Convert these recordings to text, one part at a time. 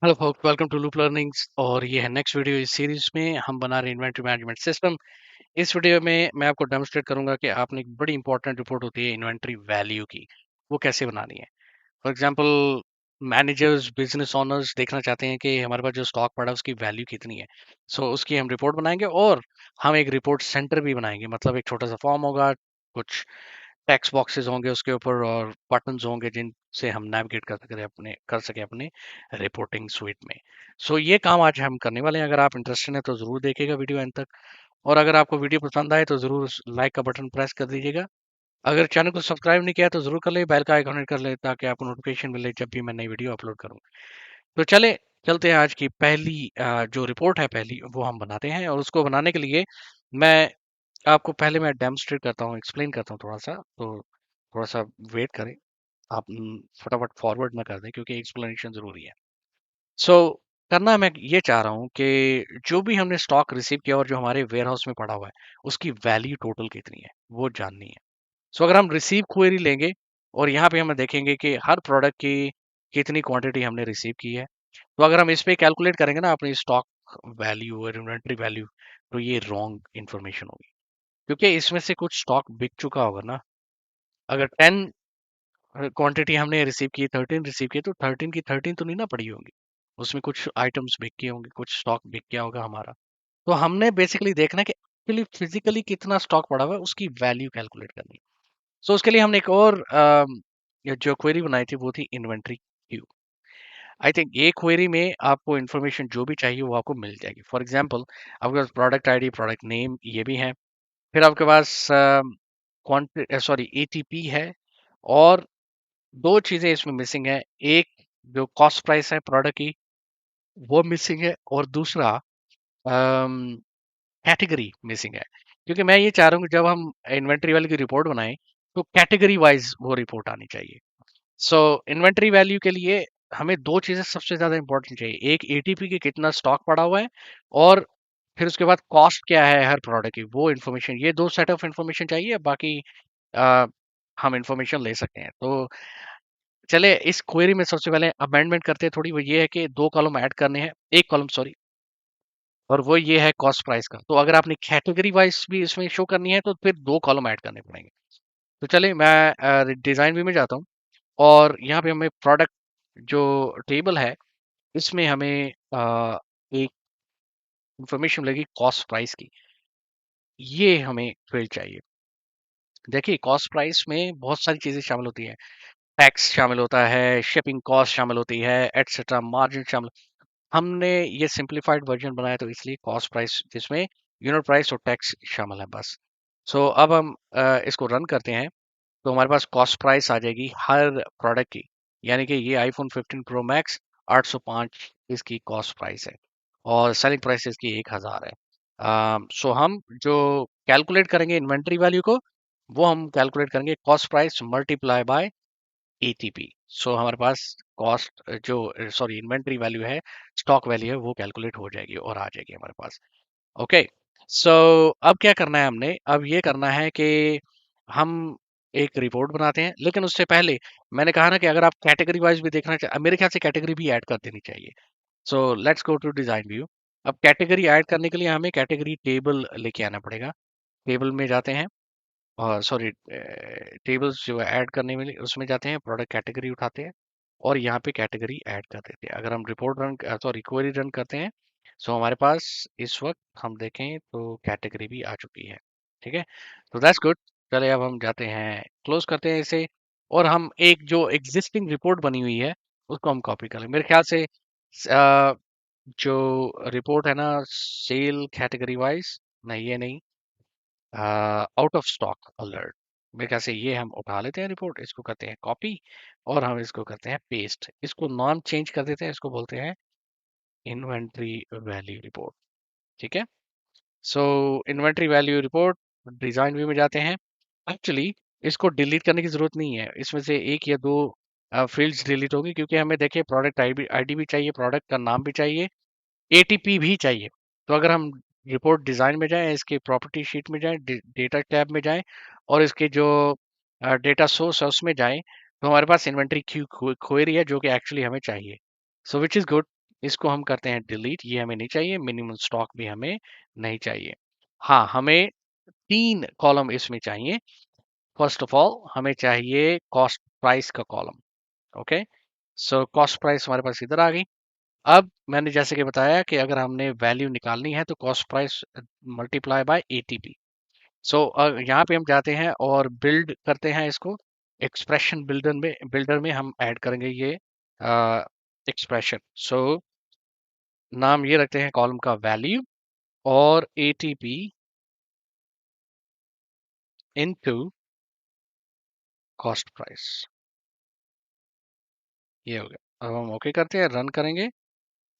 Hello folks, welcome to Loop Learnings. और ये है नेक्स्ट वीडियो इस सीरीज में हम बना रहे हैं इन्वेंटरी मैनेजमेंट सिस्टम। इस वीडियो में मैं आपको डेमोस्ट्रेट करूंगा कि आपने एक बड़ी इंपॉर्टेंट रिपोर्ट होती है इन्वेंटरी वैल्यू की, वो कैसे बनानी है। For example, managers business owners देखना चाहते हैं कि हमारे पास जो स्टॉक पड़ा है उसकी वैल्यू कितनी है। सो उसकी हम रिपोर्ट बनाएंगे और हम एक रिपोर्ट सेंटर भी बनाएंगे, मतलब एक छोटा सा फॉर्म होगा, कुछ टेक्स्ट बॉक्सेस होंगे उसके ऊपर और बटन्स होंगे जिनसे हम नेविगेट कर सके अपने रिपोर्टिंग स्वीट में। सो ये काम आज हम करने वाले हैं। अगर आप इंटरेस्टेड हैं तो ज़रूर देखिएगा वीडियो एंड तक। और अगर आपको वीडियो पसंद आए तो ज़रूर लाइक का बटन प्रेस कर दीजिएगा। अगर चैनल को सब्सक्राइब नहीं किया तो ज़रूर कर ले, बेल का आइकन हिट कर ले ताकि आपको नोटिफिकेशन मिले जब भी मैं नई वीडियो अपलोड करूँ। तो चलते हैं आज की पहली जो रिपोर्ट है पहली वो हम बनाते हैं। और उसको बनाने के लिए मैं आपको पहले मैं डेमोन्स्ट्रेट करता हूँ, एक्सप्लेन करता हूँ थोड़ा सा। तो थोड़ा सा वेट करें, आप फटाफट फॉरवर्ड ना कर दें क्योंकि एक्सप्लेनेशन ज़रूरी है। सो करना मैं ये चाह रहा हूँ कि जो भी हमने स्टॉक रिसीव किया और जो हमारे वेयर हाउस में पड़ा हुआ है उसकी वैल्यू टोटल कितनी है वो जाननी है। सो अगर हम रिसीव क्वेरी लेंगे और यहाँ पे हम देखेंगे कि हर प्रोडक्ट की कितनी क्वांटिटी हमने रिसीव की है, तो अगर हम इस पे कैलकुलेट करेंगे ना अपनी स्टॉक वैल्यू और इन्वेंटरी वैल्यू, तो ये रॉन्ग इन्फॉर्मेशन होगी क्योंकि इसमें से कुछ स्टॉक बिक चुका होगा ना। अगर 10 क्वांटिटी हमने रिसीव की, 13 रिसीव की, तो 13 की 13 तो नहीं ना पड़ी होंगी। उसमें कुछ आइटम्स बिक गए होंगे, कुछ स्टॉक बिक गया होगा हमारा। तो हमने बेसिकली देखना है कि एक्चुअली फिजिकली कितना स्टॉक पड़ा हुआ है उसकी वैल्यू कैलकुलेट करनी है। सो उसके लिए हमने एक और ये जो क्वेरी बनाई थी वो थी इन्वेंट्री क्यू। आई थिंक ये क्वेरी में आपको इन्फॉर्मेशन जो भी चाहिए वो आपको मिल जाएगी। फॉर एग्जांपल, आपके पास प्रोडक्ट आईडी, प्रोडक्ट नेम ये भी है। फिर आपके पास क्वांटिटी सॉरी एटीपी है। और दो चीजें इसमें मिसिंग है। एक जो कॉस्ट प्राइस है प्रोडक्ट की वो मिसिंग है, और दूसरा कैटेगरी मिसिंग है। क्योंकि मैं ये चाह रहा हूँ कि जब हम इन्वेंट्री वैल्यू की रिपोर्ट बनाएं तो कैटेगरी वाइज वो रिपोर्ट आनी चाहिए। सो इन्वेंट्री वैल्यू के लिए हमें दो चीजें सबसे ज्यादा इंपॉर्टेंट चाहिए। एक एटीपी के कितना स्टॉक पड़ा हुआ है, और फिर उसके बाद कॉस्ट क्या है हर प्रोडक्ट की, वो इन्फॉर्मेशन, ये दो सेट ऑफ इन्फॉर्मेशन चाहिए। बाकी अ, हम इन्फॉर्मेशन ले सकते हैं। तो चले इस क्वेरी में सबसे पहले अमेंडमेंट करते हैं थोड़ी। वो ये है कि दो कॉलम ऐड करने हैं, एक कॉलम सॉरी, और वो ये है कॉस्ट प्राइस का। तो अगर आपने कैटेगरी वाइज भी इसमें शो करनी है तो फिर दो कॉलम ऐड करने पड़ेंगे। तो चलिए मैं डिजाइन व्यू में जाता हूँ। और यहाँ पे हमें प्रोडक्ट जो टेबल है इसमें हमें एक इंफॉर्मेशन मिलेगी कॉस्ट प्राइस की। ये हमें फील्ड चाहिए। देखिए, कॉस्ट प्राइस में बहुत सारी चीजें शामिल होती हैं। टैक्स शामिल होता है, शिपिंग कॉस्ट शामिल होती है, एटसेट्रा, मार्जिन शामिल। हमने ये सिंप्लीफाइड वर्जन बनाया तो इसलिए कॉस्ट प्राइस, जिसमें यूनिट प्राइस और टैक्स शामिल है बस। सो अब हम इसको रन करते हैं। तो हमारे पास कॉस्ट प्राइस आ जाएगी हर प्रोडक्ट की। यानी कि ये आईफोन 15 प्रो मैक्स 805 इसकी कॉस्ट प्राइस है, और सेलिंग प्राइस इसकी 1000 है। सो हम जो कैलकुलेट करेंगे इन्वेंट्री वैल्यू को, वो हम कैलकुलेट करेंगे cost price multiply by ATP. So हमारे पास कॉस्ट जो सॉरी इन्वेंट्री वैल्यू है, स्टॉक वैल्यू है, वो कैलकुलेट हो जाएगी और आ जाएगी हमारे पास। ओके। सो अब क्या करना है हमने, अब ये करना है कि हम एक रिपोर्ट बनाते हैं। लेकिन उससे पहले मैंने कहा ना कि अगर आप कैटेगरी वाइज भी देखना चाहिए, मेरे ख्याल से कैटेगरी भी ऐड कर देनी चाहिए। So let's go to design view. अब कैटेगरी ऐड करने के लिए हमें कैटेगरी टेबल लेके आना पड़ेगा। टेबल में जाते हैं, और सॉरी टेबल्स जो ऐड करने में उसमें जाते हैं, प्रोडक्ट कैटेगरी उठाते हैं और यहाँ पे कैटेगरी ऐड कर देते हैं। अगर हम report run sorry query run करते हैं, सो हमारे पास इस वक्त हम देखें तो कैटेगरी भी आ चुकी है। ठीक है, तो दैट्स गुड। चले अब हम जाते हैं, क्लोज करते हैं इसे, और हम एक जो एग्जिस्टिंग रिपोर्ट बनी हुई है उसको हम कॉपी कर लें। मेरे ख्याल से जो रिपोर्ट है ना, सेल कैटेगरी वाइज, नहीं ये नहीं, आउट ऑफ स्टॉक अलर्ट, मेरे ख्याल से ये हम उठा लेते हैं रिपोर्ट, इसको करते हैं कॉपी और हम इसको करते हैं पेस्ट। इसको नाम चेंज कर देते हैं, इसको बोलते हैं इन्वेंट्री वैल्यू रिपोर्ट। ठीक है, so inventory value report, design view में जाते हैं। एक्चुअली इसको डिलीट करने की जरूरत नहीं है, इसमें से एक या दो फील्ड्स डिलीट होगी क्योंकि हमें देखिए प्रोडक्ट आईडी भी चाहिए, प्रोडक्ट का नाम भी चाहिए, एटीपी भी चाहिए। तो अगर हम रिपोर्ट डिज़ाइन में जाएं, इसके प्रॉपर्टी शीट में जाएं, डेटा टैब में जाएं, और इसके जो डेटा सोर्स है उसमें जाएं, तो हमारे पास इन्वेंट्री क्यू क्वेरी है जो कि एक्चुअली हमें चाहिए। सो विच इज़ गुड। इसको हम करते हैं डिलीट, ये हमें नहीं चाहिए। मिनिमम स्टॉक भी हमें नहीं चाहिए। हाँ, हमें 3 कॉलम इसमें चाहिए। फर्स्ट ऑफ ऑल हमें चाहिए कॉस्ट प्राइस का column. Okay, so cost price हमारे पास इधर आ गई। अब मैंने जैसे कि बताया कि अगर हमने वैल्यू निकालनी है तो cost price multiply by ATP. So यहाँ पे हम जाते हैं और बिल्ड करते हैं इसको। एक्सप्रेशन बिल्डर में हम ऐड करेंगे ये एक्सप्रेशन। सो नाम ये रखते हैं कॉलम का वैल्यू और एटीपी इनटू कॉस्ट प्राइस। ये हो गया। अब हम ओके करते हैं, रन करेंगे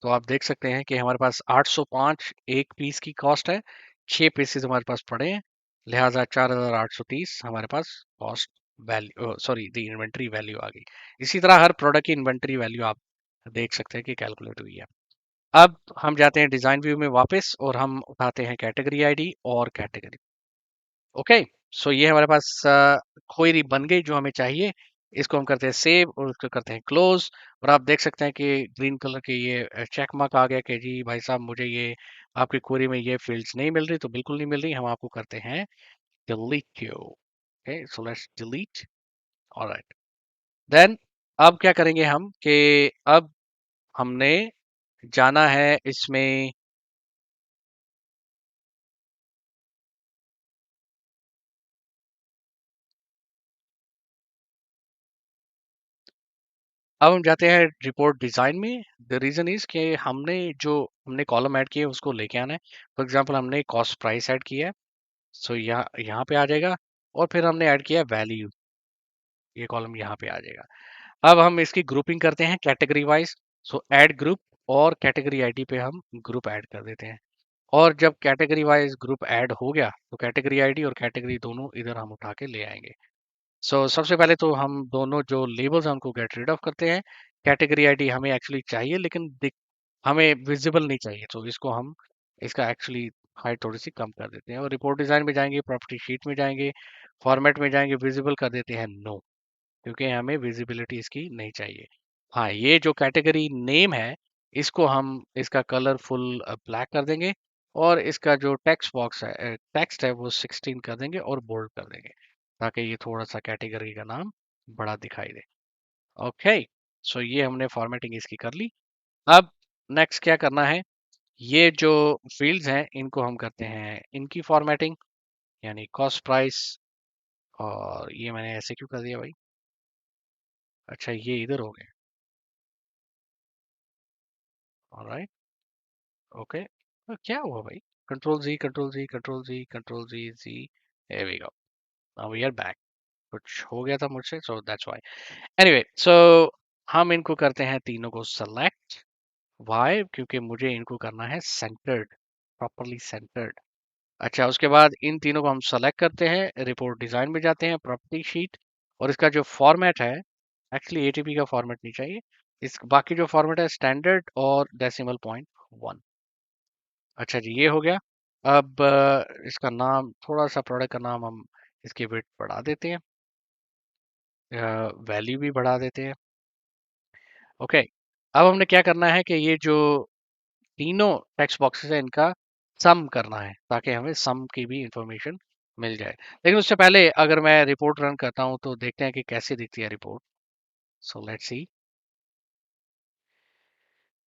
तो आप देख सकते हैं कि हमारे पास 805 एक पीस की कॉस्ट है। 6 पीसेस हमारे पास पड़े हैं, लिहाजा 4830 हमारे पास कॉस्ट वैल्यू, सॉरी दी इन्वेंट्री वैल्यू आ गई। इसी तरह हर प्रोडक्ट की इन्वेंट्री वैल्यू आप देख सकते हैं कि कैलकुलेट हुई है। अब हम जाते हैं डिजाइन व्यू में वापस और हम उठाते हैं कैटेगरी आईडी और कैटेगरी। ओके, सो ये हमारे पास क्वेरी बन गई जो हमें चाहिए। इसको हम करते हैं सेव और उसको करते हैं क्लोज। और आप देख सकते हैं कि ग्रीन कलर के ये चेक मार्क आ गया कि जी भाई साहब मुझे ये आपकी क्वेरी में ये फील्ड्स नहीं मिल रही, तो बिल्कुल नहीं मिल रही। हम आपको करते हैं delete you. Okay, so let's delete. Alright, then अब क्या करेंगे हम कि अब हमने जाना है इसमें। अब हम जाते हैं रिपोर्ट डिजाइन में। द रीजन इज कि हमने कॉलम ऐड किया है उसको लेके आना है। फॉर एग्जांपल हमने कॉस्ट प्राइस ऐड किया है, सो यहाँ यहाँ पे आ जाएगा। और फिर हमने ऐड किया वैल्यू, ये कॉलम यहाँ पे आ जाएगा। अब हम इसकी ग्रुपिंग करते हैं कैटेगरी वाइज। सो ऐड ग्रुप और कैटेगरी आईडी पे हम ग्रुप ऐड कर देते हैं। और जब कैटेगरी वाइज ग्रुप ऐड हो गया तो कैटेगरी आईडी और कैटेगरी दोनों इधर हम उठा के ले आएंगे। सबसे पहले तो हम दोनों जो लेबल्स हैं उनको गेट रीड ऑफ करते हैं। कैटेगरी आईडी हमें एक्चुअली चाहिए लेकिन हमें विजिबल नहीं चाहिए, तो इसको हम इसका एक्चुअली हाइट थोड़ी सी कम कर देते हैं। और रिपोर्ट डिजाइन में जाएंगे, प्रॉपर्टी शीट में जाएंगे, फॉर्मेट में जाएंगे, विजिबल कर देते हैं नो, क्योंकि हमें विजिबिलिटी इसकी नहीं चाहिए। हाँ, ये जो कैटेगरी नेम है इसको हम इसका कलर फुल ब्लैक कर देंगे। और इसका जो टेक्स्ट बॉक्स है, टेक्स्ट है, वो 16 कर देंगे और बोल्ड कर देंगे, ताकि ये थोड़ा सा कैटेगरी का नाम बड़ा दिखाई दे। ओके, सो ये हमने फॉर्मेटिंग इसकी कर ली। अब नेक्स्ट क्या करना है, ये जो फील्ड्स हैं इनको हम करते हैं इनकी फॉर्मेटिंग, यानी कॉस्ट प्राइस। और ये मैंने ऐसे क्यों कर दिया भाई? अच्छा, ये इधर हो गए। ऑलराइट, ओके, तो क्या हुआ भाई? Control G, control G, control G, control G, G. Here we go. Now we are back. कुछ हो गया था मुझसे, so that's why. Anyway, so हम इनको करते हैं तीनों को select. Why? क्योंकि मुझे इनको करना है centered, properly centered. अच्छा, उसके बाद इन तीनों को हम सेलेक्ट करते हैं, रिपोर्ट डिजाइन में जाते हैं, प्रॉपर्टी शीट। और इसका जो फॉर्मेट है, एक्चुअली एटीपी का फॉर्मेट नहीं चाहिए। इस बाकी जो फॉर्मेट है स्टैंडर्ड और डेसिमल पॉइंट 1। अच्छा जी, ये हो गया। अब इसका नाम थोड़ा सा, प्रोडक्ट का नाम हम इसकी विड्थ बढ़ा देते हैं, वैल्यू भी बढ़ा देते हैं। ओके, अब हमने क्या करना है कि ये जो तीनों टेक्स्ट बॉक्सेस है इनका सम करना है, ताकि हमें सम की भी इंफॉर्मेशन मिल जाए। लेकिन उससे पहले अगर मैं रिपोर्ट रन करता हूँ तो देखते हैं कि कैसे दिखती है report. So let's see.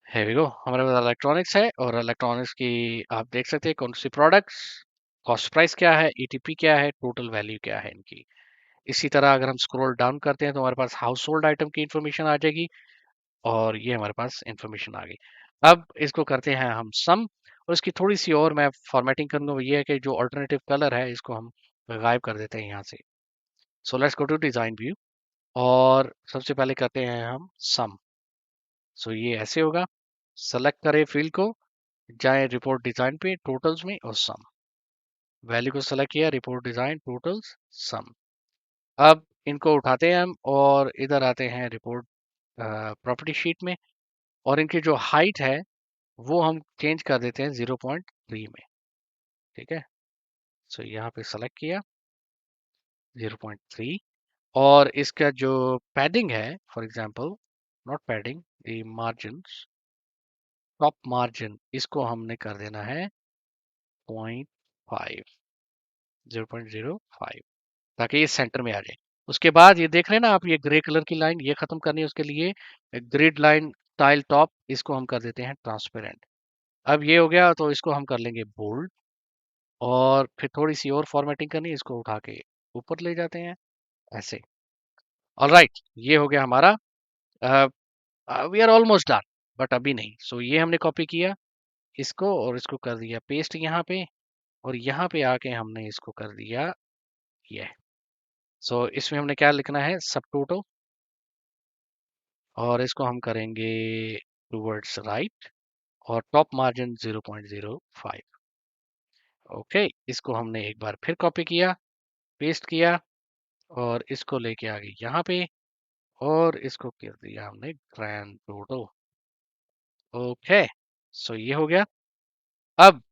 Here we go. हमारे पास इलेक्ट्रॉनिक्स है और इलेक्ट्रॉनिक्स की आप देख सकते हैं कौन सी प्रोडक्ट्स, कॉस्ट प्राइस क्या है, ईटीपी क्या है, टोटल वैल्यू क्या है इनकी। इसी तरह अगर हम स्क्रॉल डाउन करते हैं तो हमारे पास हाउस होल्ड आइटम की इंफॉर्मेशन आ जाएगी। और ये हमारे पास इंफॉर्मेशन आ गई। अब इसको करते हैं हम सम। और इसकी थोड़ी सी और मैं फॉर्मेटिंग करूंगा, वो ये है कि जो अल्टरनेटिव कलर है इसको हम गायब कर देते हैं यहाँ से। So let's go to design view और सबसे पहले करते हैं हम सम। सो ये ऐसे होगा, सेलेक्ट करें फील्ड को, जाएं रिपोर्ट डिजाइन पे, टोटल्स में, और सम। वैल्यू को सेलेक्ट किया, रिपोर्ट डिजाइन, टोटल्स, सम। अब इनको उठाते हैं हम और इधर आते हैं रिपोर्ट प्रॉपर्टी शीट में। और इनकी जो हाइट है वो हम चेंज कर देते हैं 0.3 में। ठीक है, सो यहाँ पे सेलेक्ट किया 0.3। और इसका जो पैडिंग है, for example, not padding, the margins, top margin इसको हमने कर देना है 0.5, 0.05, ताकि ये सेंटर में आ जाए। उसके बाद ये देख रहे हैं ना आप, ये ग्रे कलर की लाइन ये खत्म करनी है, उसके लिए ग्रिड लाइन टाइल टॉप इसको हम कर देते हैं ट्रांसपेरेंट। अब ये हो गया तो इसको हम कर लेंगे बोल्ड, और फिर थोड़ी सी और फॉर्मेटिंग करनी है, इसको उठा के ऊपर ले जाते हैं ऐसे। ऑलराइट, ये हो गया हमारा। We are almost done, but अभी नहीं। सो ये हमने कॉपी किया इसको और इसको कर दिया पेस्ट यहाँ पे, और यहाँ पे आके हमने इसको कर दिया ये। सो इसमें हमने क्या लिखना है, सब टोटल, और इसको हम करेंगे टूवर्ड्स राइट, और टॉप मार्जिन 0.05। ओके, इसको हमने एक बार फिर कॉपी किया, पेस्ट किया, और इसको लेके आ गए यहाँ पे, और इसको कर दिया हमने ग्रैंड टोटल। ओके, सो ये हो गया। अब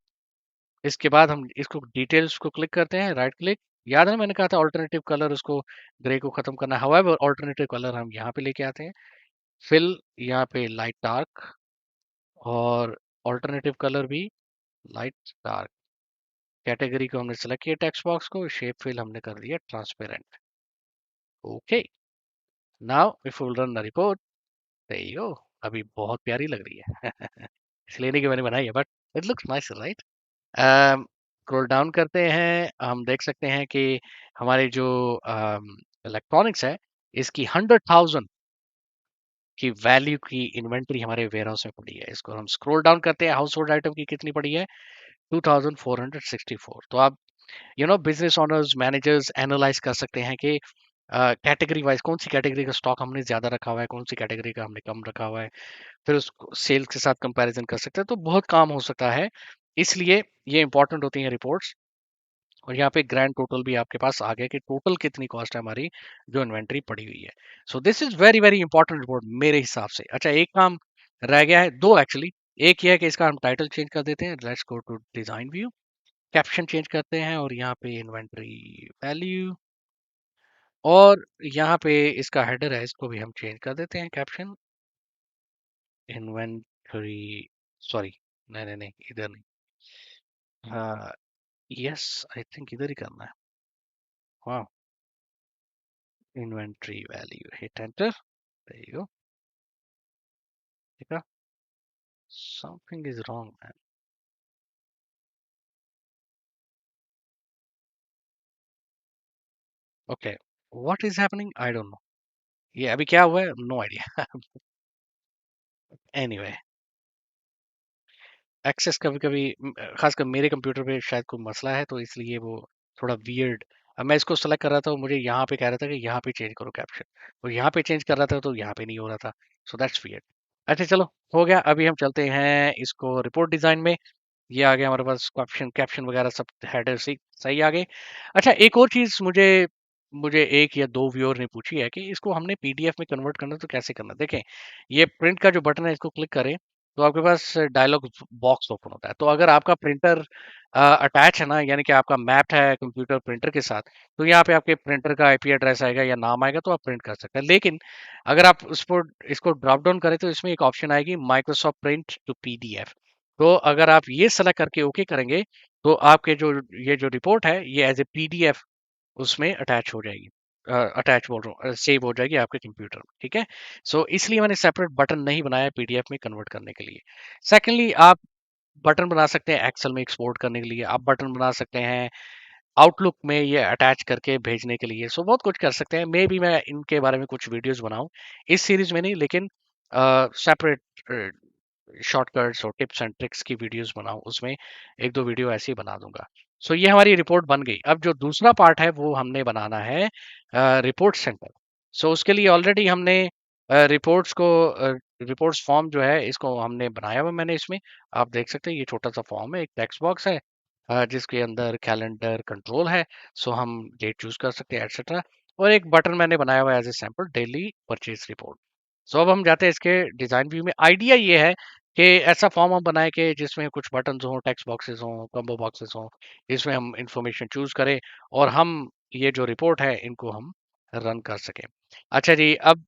इसके बाद हम इसको डिटेल्स को क्लिक करते हैं, राइट क्लिक। याद है मैंने कहा था ऑल्टरनेटिव कलर, उसको ग्रे को खत्म करना है। हाउएवर ऑल्टरनेटिव कलर हम यहाँ पे लेके आते हैं, फिल यहाँ पे लाइट डार्क, और ऑल्टरनेटिव कलर भी लाइट डार्क। कैटेगरी को हमने सेलेक्ट किया, टेक्स्ट बॉक्स को, शेप फिल हमने कर दिया transparent. Okay, now if will run the report, there you go. अभी बहुत प्यारी लग रही है इसलिए नहीं कि मैंने बनाई है, but it looks nice, right. Scroll down करते हैं, हम देख सकते हैं कि हमारे जो इलेक्ट्रॉनिक्स है, इसकी 100,000 की वैल्यू की इन्वेंट्री हमारे वेयर हाउस में पड़ी है। इसको हम स्क्रॉल डाउन करते हैं, हाउस होल्ड आइटम की कितनी पड़ी है, 2464। तो आप बिजनेस ओनर्स मैनेजर्स एनालाइज कर सकते हैं कि कैटेगरी वाइज कौन सी कैटेगरी का स्टॉक हमने ज्यादा रखा हुआ है, कौन सी कैटेगरी का हमने कम रखा हुआ है, फिर उसको सेल्स के साथ कंपैरिजन कर सकते हैं। तो बहुत काम हो सकता है, इसलिए ये इंपॉर्टेंट होती हैं रिपोर्ट्स। और यहाँ पे ग्रैंड टोटल भी आपके पास आ गया कि टोटल कितनी कॉस्ट है हमारी जो इन्वेंट्री पड़ी हुई है। So this is very very important report मेरे हिसाब से। अच्छा, एक काम रह गया है, दो एक्चुअली। एक ये है कि इसका हम टाइटल चेंज कर देते हैं, let's go to design view, caption change करते हैं, और यहाँ पे इन्वेंट्री वैल्यू, और यहाँ पे इसका हेडर है, इसको भी हम चेंज कर देते हैं, कैप्शन इन्वेंट्री, सॉरी, नहीं नहीं नहीं, इधर नहीं, हाँ, यस, आई थिंक इधर ही करना है। हाँ, inventory value, hit enter, there you go, देखा, something is wrong man, okay, what is happening, I don't know, ये अभी क्या हुआ है, no idea anyway, एक्सेस कभी कभी खासकर मेरे कंप्यूटर पे शायद कोई मसला है, तो इसलिए वो थोड़ा वियर्ड। अब मैं इसको सेलेक्ट कर रहा था, वो मुझे यहाँ पे कह रहा था कि यहाँ पे चेंज करो कैप्शन, तो यहाँ पे चेंज कर रहा था तो यहाँ पे नहीं हो रहा था। So that's weird. अच्छा चलो, हो गया। अभी हम चलते हैं इसको रिपोर्ट डिजाइन में। ये आ गया हमारे पास, कैप्शन कैप्शन वगैरह सब हेडर से सही आ गए। अच्छा, एक और चीज मुझे मुझे एक या दो व्यूअर ने पूछी है कि इसको हमने पीडीएफ में कन्वर्ट करना तो कैसे करना। देखें, ये प्रिंट का जो बटन है, इसको क्लिक करें तो आपके पास डायलॉग बॉक्स ओपन होता है। तो अगर आपका प्रिंटर अटैच है ना, यानी कि आपका मैप्ड है कंप्यूटर प्रिंटर के साथ, तो यहाँ पे आपके प्रिंटर का आईपी एड्रेस आएगा या नाम आएगा, तो आप प्रिंट कर सकते हैं। लेकिन अगर आप इसको ड्रॉप डाउन करें तो इसमें एक ऑप्शन आएगी, माइक्रोसॉफ्ट प्रिंट टू पीडीएफ। तो अगर आप ये सेलेक्ट करके ओके करेंगे, तो आपके जो ये जो रिपोर्ट है, ये एज ए पीडीएफ उसमें अटैच हो जाएगी, अटैच बोल रहा हूँ, सेव हो जाएगी आपके कंप्यूटर में। ठीक है, सो इसलिए मैंने सेपरेट बटन नहीं बनाया पीडीएफ में कन्वर्ट करने के लिए। सेकेंडली, आप बटन बना सकते हैं एक्सेल में एक्सपोर्ट करने के लिए, आप बटन बना सकते हैं आउटलुक में ये अटैच करके भेजने के लिए। सो बहुत कुछ कर सकते हैं। मे भी मैं इनके बारे में कुछ वीडियोस बनाऊं, इस सीरीज में नहीं, लेकिन सेपरेट शॉर्टकट्स और टिप्स एंड ट्रिक्स की वीडियोस बनाऊं, उसमें एक दो वीडियो ऐसे ही बना दूंगा। सो ये हमारी रिपोर्ट बन गई। अब जो दूसरा पार्ट है वो हमने बनाना है रिपोर्ट सेंटर। सो उसके लिए ऑलरेडी हमने रिपोर्ट्स को रिपोर्ट्स फॉर्म जो है इसको हमने बनाया हुआ, मैंने इसमें आप देख सकते हैं, ये छोटा सा फॉर्म है, एक टेक्स्ट बॉक्स है जिसके अंदर कैलेंडर कंट्रोल है। सो हम डेट चूज कर सकते हैं एक्सेट्रा, और एक बटन मैंने बनाया हुआ है as a sample, daily purchase report. So अब हम जाते हैं इसके डिजाइन व्यू में। आइडिया ये है कि ऐसा फॉर्म हम बनाए कि जिसमें कुछ बटन हों, टेक्स्ट बॉक्सेस हों, कॉम्बो बॉक्सेस हों, जिसमें हम इंफॉर्मेशन चूज करें, और हम ये जो रिपोर्ट है इनको हम रन कर सकें। अच्छा जी, अब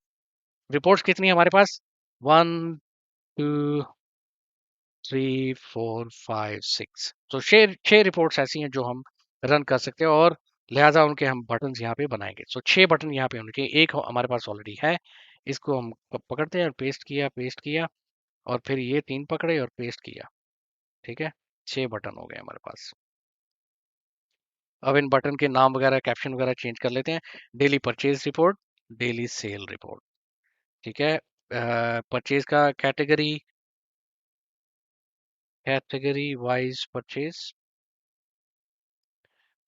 रिपोर्ट्स कितनी है हमारे पास, 1 2 3 4 5 6, तो छह रिपोर्ट्स ऐसी हैं जो हम रन कर सकते हैं और लिहाजा उनके हम बटन्स यहाँ पे बनाएंगे। सो 6 बटन यहाँ पे होने चाहिए। एक हमारे पास ऑलरेडी है, इसको हम पकड़ते हैं और पेस्ट किया और फिर ये 3 पकड़े और पेस्ट किया। ठीक है, 6 बटन हो गए हमारे पास। अब इन बटन के नाम वगैरह कैप्शन वगैरह चेंज कर लेते हैं। Daily purchase report, daily cell report. ठीक है, परचेज का category wise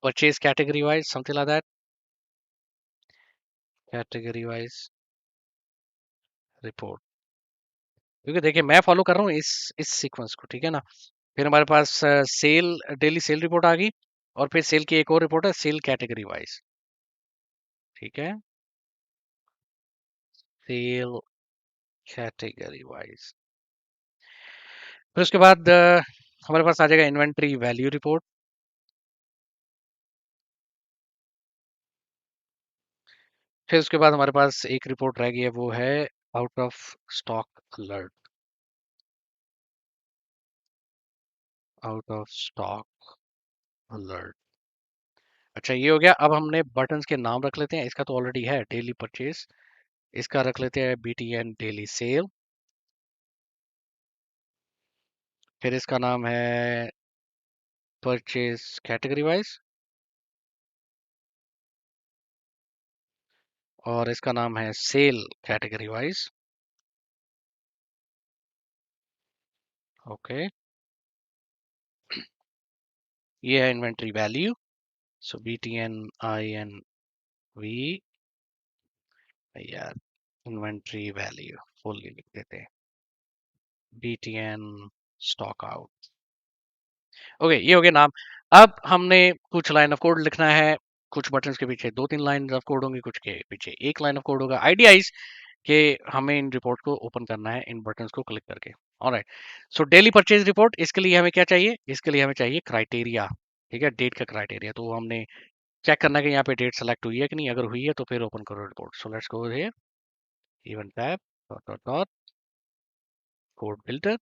purchase category wise something like that, category wise report. क्योंकि देखिए मैं फॉलो कर रहा हूँ इस सीक्वेंस को, ठीक है ना। फिर हमारे पास सेल, डेली सेल रिपोर्ट आ गई और फिर सेल की एक और रिपोर्ट है सेल कैटेगरी वाइज। ठीक है, सेल कैटेगरी वाइज। फिर उसके बाद हमारे पास आ जाएगा इन्वेंट्री वैल्यू रिपोर्ट। फिर उसके बाद हमारे पास एक रिपोर्ट रह गई है, वो है out of stock alert. Out of stock alert. अच्छा ये हो गया। अब हमने बटन्स के नाम रख लेते हैं। इसका तो ऑलरेडी है डेली परचेज, इसका रख लेते हैं BTN डेली सेल। फिर इसका नाम है परचेज कैटेगरी वाइज और इसका नाम है सेल कैटेगरी वाइज। ओके, ये है इन्वेंट्री वैल्यू। सो BTN INV, यार इन्वेंट्री वैल्यू फुल लिख देते हैं, BTN स्टॉक आउट। ओके, ये हो गया नाम। अब हमने कुछ लाइन ऑफ कोड लिखना है। कुछ बटन्स के पीछे 2 3 लाइन ऑफ कोड होंगी, कुछ के पीछे एक लाइन ऑफ कोड होगा। आइडिया इज कि हमें इन रिपोर्ट को ओपन करना है इन बटन्स को क्लिक करके। Alright, so daily purchase report, इसके लिए हमें क्या चाहिए? इसके लिए हमें चाहिए क्राइटेरिया। ठीक है, डेट का क्राइटेरिया। तो हमने चेक करना है कि यहाँ पे डेट सेलेक्ट हुई है कि नहीं। अगर हुई है तो फिर ओपन करो report. So let's go here, even tab dot dot dot code builder,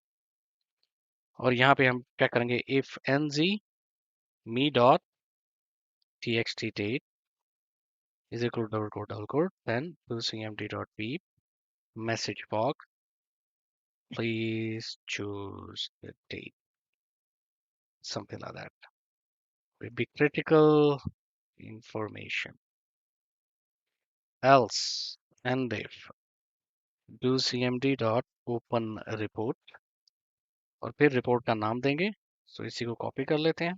और यहाँ पे हम क्या करेंगे, if nz me dot txt date is equal to double quote, then cmd dot beep message box, please choose the date, something like that. Will be critical information. Else, and if do cmd dot open report, और फिर report का नाम देंगे। सो इसी को copy कर लेते हैं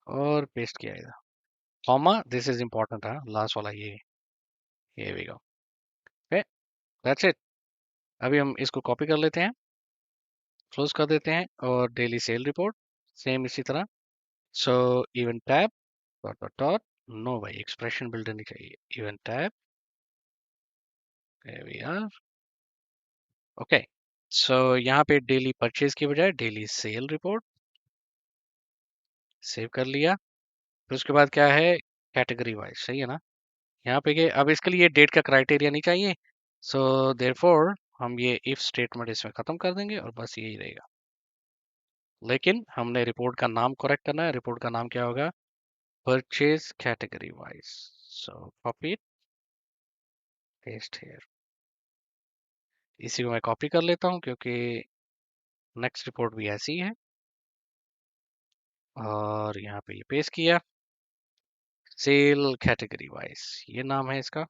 और पेस्ट किया इधर। कॉमा, दिस इज इंपॉर्टेंट है, लास्ट वाला ये we go. Okay, that's it. अभी हम इसको कॉपी कर लेते हैं, क्लोज कर देते हैं और डेली सेल रिपोर्ट सेम इसी तरह। So event tab dot dot dot, no भाई एक्सप्रेशन बिल्डर नहीं चाहिए, event tab, we are okay. So यहाँ पे डेली परचेज की बजाय डेली सेल रिपोर्ट सेव कर लिया। फिर उसके बाद क्या है, कैटेगरी वाइज, सही है ना। यहाँ पे के अब इसके लिए डेट का क्राइटेरिया नहीं चाहिए। सो देयरफॉर हम ये इफ स्टेटमेंट इसमें खत्म कर देंगे और बस यही रहेगा। लेकिन हमने रिपोर्ट का नाम करेक्ट करना है। रिपोर्ट का नाम क्या होगा, purchase category wise. So copy it, paste here. इसी को मैं कॉपी कर लेता हूँ क्योंकि नेक्स्ट रिपोर्ट भी ऐसी है। और यहाँ पे ये पेस्ट किया, सेल कैटेगरी वाइज, ये नाम है इसका।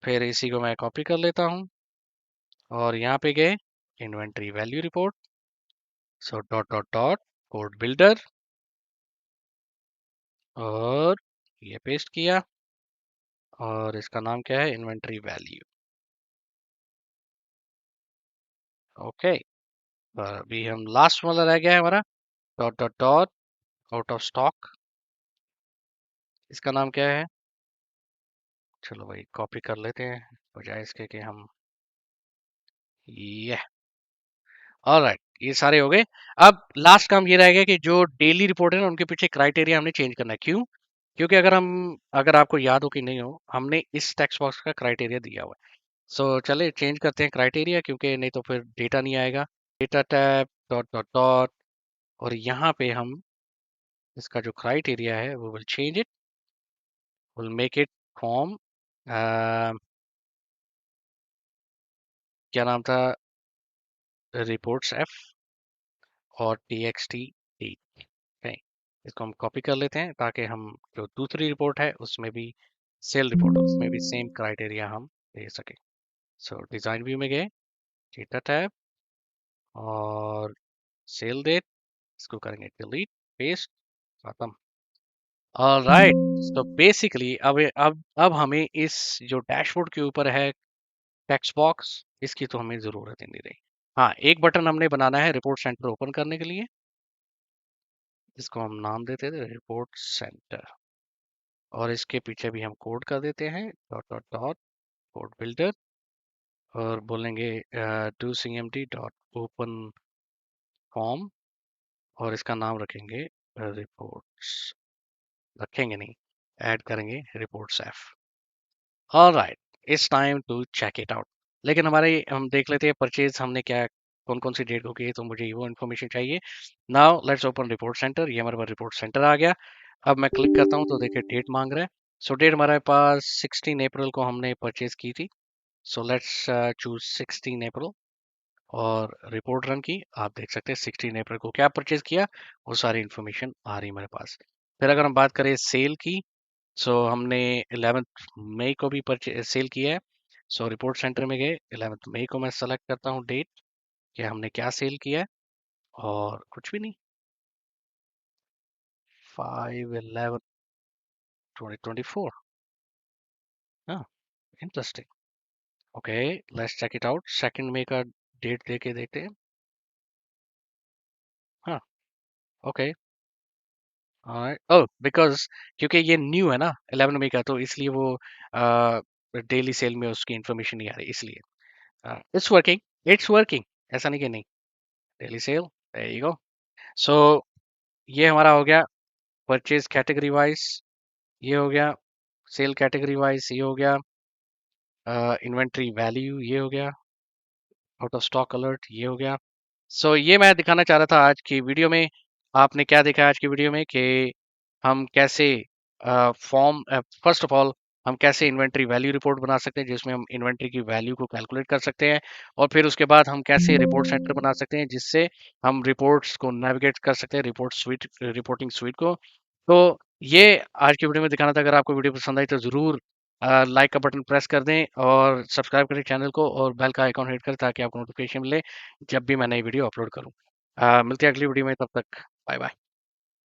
फिर इसी को मैं कॉपी कर लेता हूँ और यहाँ पे गए inventory value report. So dot dot dot code builder और ये पेस्ट किया और इसका नाम क्या है, इन्वेंट्री वैल्यू। ओके, अभी हम लास्ट वाला रह गया है हमारा, dot dot dot out of stock. इसका नाम क्या है, चलो भाई कॉपी कर लेते हैं बजाय इसके कि हम ये। ऑलराइट, ये सारे हो गए। अब लास्ट काम ये रह गया कि जो डेली रिपोर्ट है ना उनके पीछे क्राइटेरिया हमने चेंज करना है। क्यों? क्योंकि अगर आपको याद हो कि नहीं हो, हमने इस टेक्स्ट बॉक्स का क्राइटेरिया दिया हुआ है। सो चले चेंज करते हैं क्राइटेरिया, क्योंकि नहीं तो फिर डेटा नहीं आएगा। Data tab dot dot dot, और यहाँ पे हम इसका जो क्राइटेरिया है वो will change it, will make it form, क्या नाम था, रिपोर्ट्स एफ और टीएक्सटी डी। इसको हम कॉपी कर लेते हैं ताकि हम जो दूसरी रिपोर्ट है उसमें भी, सेल रिपोर्ट, उसमें भी सेम क्राइटेरिया हम दे सके। सो डिजाइन व्यू में गए, डेटा टैब और सेल डेट, इसको करेंगे डिलीट, पेस्ट, खत्म। ऑलराइट, तो बेसिकली अब हमें इस जो डैशबोर्ड के ऊपर है टेक्स्ट बॉक्स, इसकी तो हमें जरूरत ही नहीं रही। हाँ, एक बटन हमने बनाना है रिपोर्ट सेंटर ओपन करने के लिए, इसको हम नाम देते थे रिपोर्ट सेंटर, और इसके पीछे भी हम कोड कर देते हैं dot dot dot code builder, और बोलेंगे do C M D dot open form, और इसका नाम रखेंगे रिपोर्ट्स, रखेंगे नहीं, ऐड करेंगे reports F. Alright, it's time to check it out. लेकिन हमारे हम देख लेते हैं परचेज हमने क्या, कौन कौन सी डेट को की है, तो मुझे वो इन्फॉर्मेशन चाहिए। Now let's open report centre, ये हमारे पास रिपोर्ट सेंटर आ गया। अब मैं क्लिक करता हूँ तो देखिए डेट मांग रहा है। सो डेट हमारे पास 16 अप्रैल को हमने परचेज की थी। सो लेट्स चूज 16 अप्रैल, और रिपोर्ट रन की, आप देख सकते हैं 16 अप्रैल को क्या परचेज किया, वो सारी इन्फॉर्मेशन आ रही है मेरे पास। फिर अगर हम बात करें सेल की, सो हमने 11 मई को भी सेल किया है। सो रिपोर्ट सेंटर में गए, 11 मई को मैं सेलेक्ट करता हूँ डेट कि हमने क्या सेल किया है, और कुछ भी नहीं, 5/11/2024। हाँ, interesting. Okay, let's check it out, 2 मई का डेट दे के देखते हैं। हाँ, ओके, ओह बिकॉज, क्योंकि ये न्यू है ना 11 मई का, तो इसलिए वो डेली सेल में उसकी इंफॉर्मेशन नहीं आ रही, इसलिए इट्स वर्किंग, इट्स वर्किंग, ऐसा नहीं कि नहीं। Daily sale, there you go. So ये हमारा हो गया परचेज कैटेगरी वाइज, ये हो गया सेल कैटेगरी वाइज, ये हो गया इन्वेंट्री वैल्यू, ये हो गया आउट ऑफ स्टॉक अलर्ट, ये हो गया। सो ये मैं दिखाना चाह रहा था आज की वीडियो में। आपने क्या देखा आज की वीडियो में कि हम कैसे फॉर्म, फर्स्ट ऑफ ऑल हम कैसे इन्वेंट्री वैल्यू रिपोर्ट बना सकते हैं जिसमें हम इन्वेंट्री की वैल्यू को कैलकुलेट कर सकते हैं, और फिर उसके बाद हम कैसे रिपोर्ट सेंटर बना सकते हैं जिससे हम रिपोर्ट्स को नेविगेट कर सकते हैं, रिपोर्ट स्वीट, रिपोर्टिंग स्वीट को। तो ये आज की वीडियो में दिखाना था। अगर आपको वीडियो पसंद आई तो ज़रूर लाइक का बटन प्रेस कर दें, और सब्सक्राइब करें चैनल को, और बेल का आइकॉन हिट करें ताकि आपको नोटिफिकेशन मिले जब भी मैं नई वीडियो अपलोड करूं। मिलते हैं अगली वीडियो में, तब तक बाय बाय।